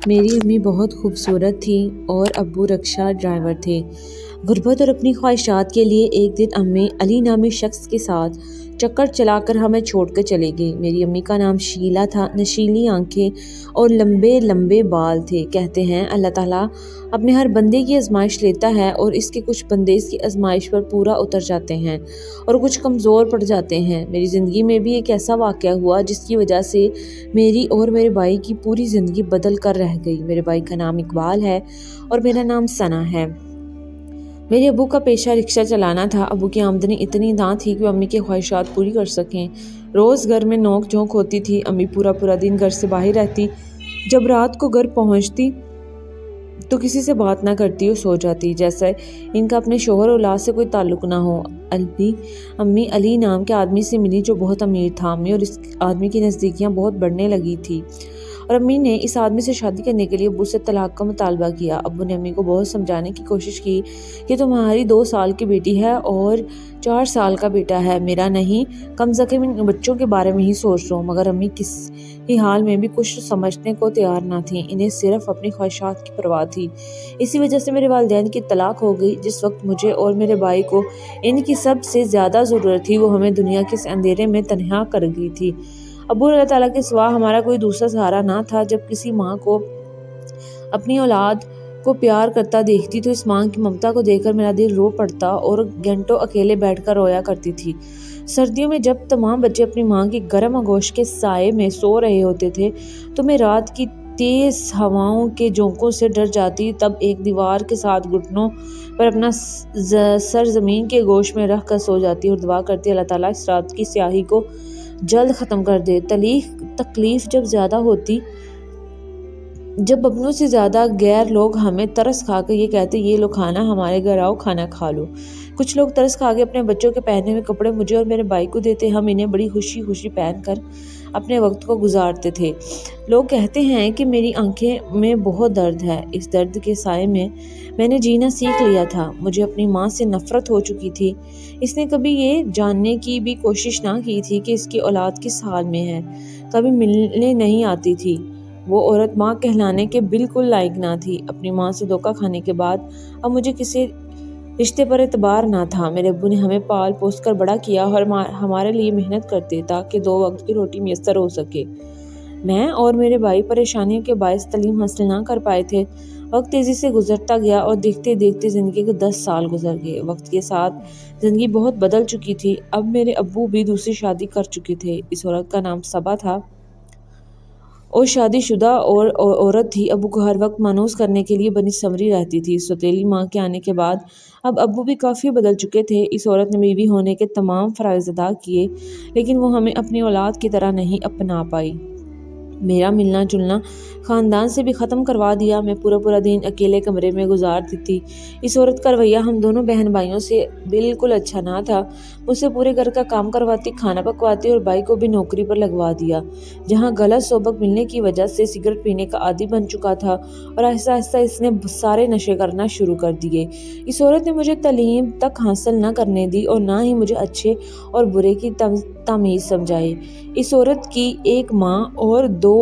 میری امی بہت خوبصورت تھیں اور ابو رکشہ ڈرائیور تھے۔ غربت اور اپنی خواہشات کے لیے ایک دن امی علی نامی شخص کے ساتھ چکر چلا کر ہمیں چھوڑ کر چلے گئے۔ میری امی کا نام شیلا تھا، نشیلی آنکھیں اور لمبے لمبے بال تھے۔ کہتے ہیں اللہ تعالیٰ اپنے ہر بندے کی آزمائش لیتا ہے اور اس کے کچھ بندے اس کی آزمائش پر پورا اتر جاتے ہیں اور کچھ کمزور پڑ جاتے ہیں۔ میری زندگی میں بھی ایک ایسا واقعہ ہوا جس کی وجہ سے میری اور میرے بھائی کی پوری زندگی بدل کر رہ گئی۔ میرے بھائی کا نام اقبال ہے اور میرا نام ثنا ہے۔ میرے ابو کا پیشہ رکشہ چلانا تھا۔ ابو کی آمدنی اتنی نہ تھی کہ وہ امی کی خواہشات پوری کر سکیں۔ روز گھر میں نوک جھونک ہوتی تھی۔ امی پورا دن گھر سے باہر رہتی۔ جب رات کو گھر پہنچتی تو کسی سے بات نہ کرتی اور سو جاتی، جیسے ان کا اپنے شوہر اولاد سے کوئی تعلق نہ ہو۔ امی علی نام کے آدمی سے ملی جو بہت امیر تھا۔ امی اور اس آدمی کی نزدیکیاں بہت بڑھنے لگی تھی اور امی نے اس آدمی سے شادی کرنے کے لیے ابو سے طلاق کا مطالبہ کیا۔ ابو نے امی کو بہت سمجھانے کی کوشش کی کہ تمہاری 2 سال کی بیٹی ہے اور 4 سال کا بیٹا ہے، میرا نہیں، کم سے کم ان بچوں کے بارے میں ہی سوچ لو۔ مگر امی کسی حال میں بھی کچھ سمجھنے کو تیار نہ تھیں۔ انہیں صرف اپنی خواہشات کی پرواہ تھی۔ اسی وجہ سے میرے والدین کی طلاق ہو گئی۔ جس وقت مجھے اور میرے بھائی کو ان کی سب سے زیادہ ضرورت تھی، وہ ہمیں دنیا کے اس اندھیرے میں تنہا کر گئی تھی۔ ابو اللہ تعالیٰ کے سوا ہمارا کوئی دوسرا سہارا نہ تھا۔ جب کسی ماں کو اپنی اولاد کو پیار کرتا دیکھتی تو اس ماں کی ممتا کو دیکھ کر میرا دل رو پڑتا اور گھنٹوں اکیلے بیٹھ کر رویا کرتی تھی۔ سردیوں میں جب تمام بچے اپنی ماں کی گرم آغوش کے سائے میں سو رہے ہوتے تھے تو میں رات کی تیز ہواؤں کے جھونکوں سے ڈر جاتی۔ تب ایک دیوار کے ساتھ گھٹنوں پر اپنا سر زمین کے گوش میں رکھ کر سو جاتی اور دعا کرتی اللہ تعالیٰ اس رات کی سیاہی کو جلد ختم کر دے۔ تکلیف جب زیادہ ہوتی، جب اپنوں سے زیادہ غیر لوگ ہمیں ترس کھا کے یہ کہتے یہ لو کھانا ہمارے گھر آؤ کھانا کھا لو۔ کچھ لوگ ترس کھا کے اپنے بچوں کے پہنے ہوئے کپڑے مجھے اور میرے بھائی کو دیتے، ہم انہیں بڑی خوشی پہن کر اپنے وقت کو گزارتے تھے۔ لوگ کہتے ہیں کہ میری آنکھیں میں بہت درد ہے۔ اس درد کے سائے میں نے جینا سیکھ لیا تھا۔ مجھے اپنی ماں سے نفرت ہو چکی تھی۔ اس نے کبھی یہ جاننے کی بھی کوشش نہ کی تھی کہ اس کی اولاد کس حال میں ہے، کبھی ملنے نہیں آتی تھی۔ وہ عورت ماں کہلانے کے بالکل لائق نہ تھی۔ اپنی ماں سے دھوکہ کھانے کے بعد اب مجھے کسی رشتے پر اعتبار نہ تھا۔ میرے ابو نے ہمیں پال پوس کر بڑا کیا اور ہمارے لیے محنت کرتے تاکہ 2 وقت کی روٹی میسر ہو سکے۔ میں اور میرے بھائی پریشانیوں کے باعث تعلیم حاصل نہ کر پائے تھے۔ وقت تیزی سے گزرتا گیا اور دیکھتے دیکھتے زندگی کے 10 سال گزر گئے۔ وقت کے ساتھ زندگی بہت بدل چکی تھی۔ اب میرے ابو بھی دوسری شادی کر چکے تھے۔ اس عورت کا نام صبا تھا اور شادی شدہ عورت تھی۔ ابو کو ہر وقت مانوس کرنے کے لیے بنی سنوری رہتی تھی۔ سوتیلی ماں کے آنے کے بعد اب ابو بھی کافی بدل چکے تھے۔ اس عورت نے بیوی ہونے کے تمام فرائض ادا کیے لیکن وہ ہمیں اپنی اولاد کی طرح نہیں اپنا پائی۔ میرا ملنا جلنا خاندان سے بھی ختم کروا دیا۔ میں پورا دن اکیلے کمرے میں گزارتی تھی۔ اس عورت کا رویہ ہم دونوں بہن بھائیوں سے بالکل اچھا نہ تھا۔ مجھ سے پورے گھر کا کام کرواتی، کھانا پکواتی اور بھائی کو بھی نوکری پر لگوا دیا، جہاں غلط صحبت ملنے کی وجہ سے سگریٹ پینے کا عادی بن چکا تھا اور آہستہ آہستہ اس نے سارے نشے کرنا شروع کر دیے۔ اس عورت نے مجھے تعلیم تک حاصل نہ کرنے دی اور نہ ہی مجھے اچھے اور برے کی تمیز سمجھائی۔ اس عورت کی ایک ماں اور 2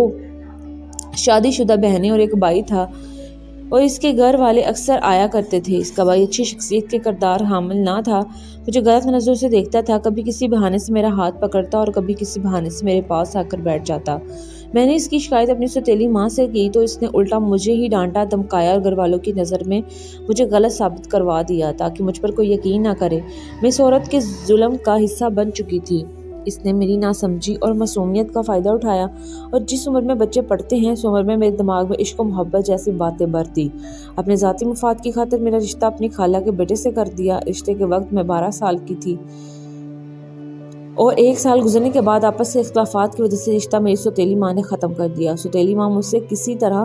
شادی شدہ بہنیں اور ایک بھائی تھا اور اس کے گھر والے اکثر آیا کرتے تھے۔ اس کا بھائی اچھی شخصیت کے کردار حامل نہ تھا، مجھے غلط نظروں سے دیکھتا تھا، کبھی کسی بہانے سے میرا ہاتھ پکڑتا اور کبھی کسی بہانے سے میرے پاس آ کر بیٹھ جاتا۔ میں نے اس کی شکایت اپنی سوتیلی ماں سے کی تو اس نے الٹا مجھے ہی ڈانٹا، دھمکایا اور گھر والوں کی نظر میں مجھے غلط ثابت کروا دیا تاکہ مجھ پر کوئی یقین نہ کرے۔ میں اس عورت کے ظلم کا حصہ بن چکی تھی۔ اس نے میری ناسمجھی اور معصومیت کا فائدہ اٹھایا اور جس عمر میں بچے پڑھتے ہیں اس عمر میں میرے دماغ میں عشق و محبت جیسی باتیں بھرتی۔ اپنے ذاتی مفاد کی خاطر میرا رشتہ اپنی خالہ کے بیٹے سے کر دیا۔ رشتے کے وقت میں 12 سال کی تھی اور 1 سال گزرنے کے بعد آپس کے اختلافات کی وجہ سے رشتہ میری سوتیلی ماں نے ختم کر دیا۔ سوتیلی ماں مجھ سے کسی طرح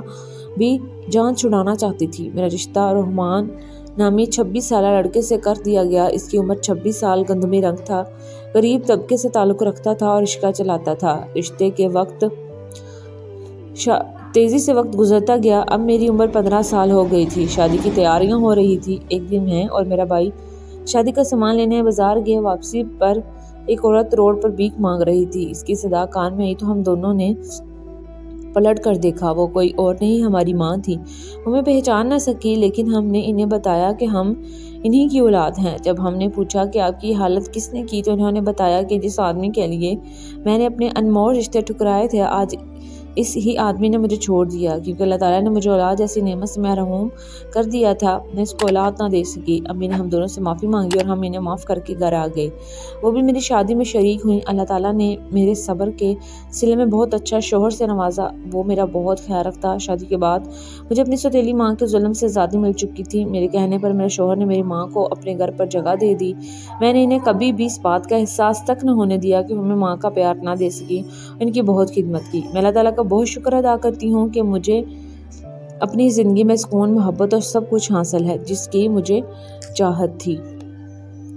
بھی جان چھڑانا چاہتی تھی۔ میرا رشتہ رحمان نامی 26 سالہ لڑکے سے کر دیا گیا۔ اس کی عمر 26 سال، گندمی رنگ تھا، غریب طبقے سے تعلق رکھتا تھا اور رکشہ چلاتا تھا۔ رشتے کے وقت تیزی سے وقت گزرتا گیا۔ اب میری عمر 15 سال ہو گئی تھی۔ شادی کی تیاریاں ہو رہی تھی۔ ایک دن میں اور میرا بھائی شادی کا سامان لینے بازار گئے۔ واپسی پر ایک عورت روڈ پر بھیک مانگ رہی تھی۔ اس کی صدا کان میں آئی تو ہم دونوں نے پلٹ کر دیکھا، وہ کوئی اور نہیں ہماری ماں تھی۔ ہمیں پہچان نہ سکی، لیکن ہم نے انہیں بتایا کہ ہم انہی کی اولاد ہیں۔ جب ہم نے پوچھا کہ آپ کی حالت کس نے کی تو انہوں نے بتایا کہ جس آدمی کے لیے میں نے اپنے انمول رشتے ٹھکرائے تھے، آج اس ہی آدمی نے مجھے چھوڑ دیا، کیونکہ اللہ تعالیٰ نے مجھے اولاد جیسی نعمت سے محروم کر دیا تھا، میں اس کو اولاد نہ دے سکی۔ امی نے ہم دونوں سے معافی مانگی اور ہم انہیں معاف کر کے گھر آ گئے۔ وہ بھی میری شادی میں شریک ہوئیں۔ اللہ تعالیٰ نے میرے صبر کے صلے میں بہت اچھا شوہر سے نوازا، وہ میرا بہت خیال رکھتا۔ شادی کے بعد مجھے اپنی سوتیلی ماں کے ظلم سے آزادی مل چکی تھی۔ میرے کہنے پر میرے شوہر نے میری ماں کو اپنے گھر پر جگہ دے دی۔ میں نے انہیں کبھی بھی اس بات کا احساس تک نہ ہونے دیا کہ ہمیں ماں کا پیار نہ دے سکی، ان کی بہت خدمت کی۔ میں اللہ تعالیٰ کا بہت شکر ادا کرتی ہوں کہ مجھے اپنی زندگی میں سکون، محبت اور سب کچھ حاصل ہے جس کی مجھے چاہت تھی۔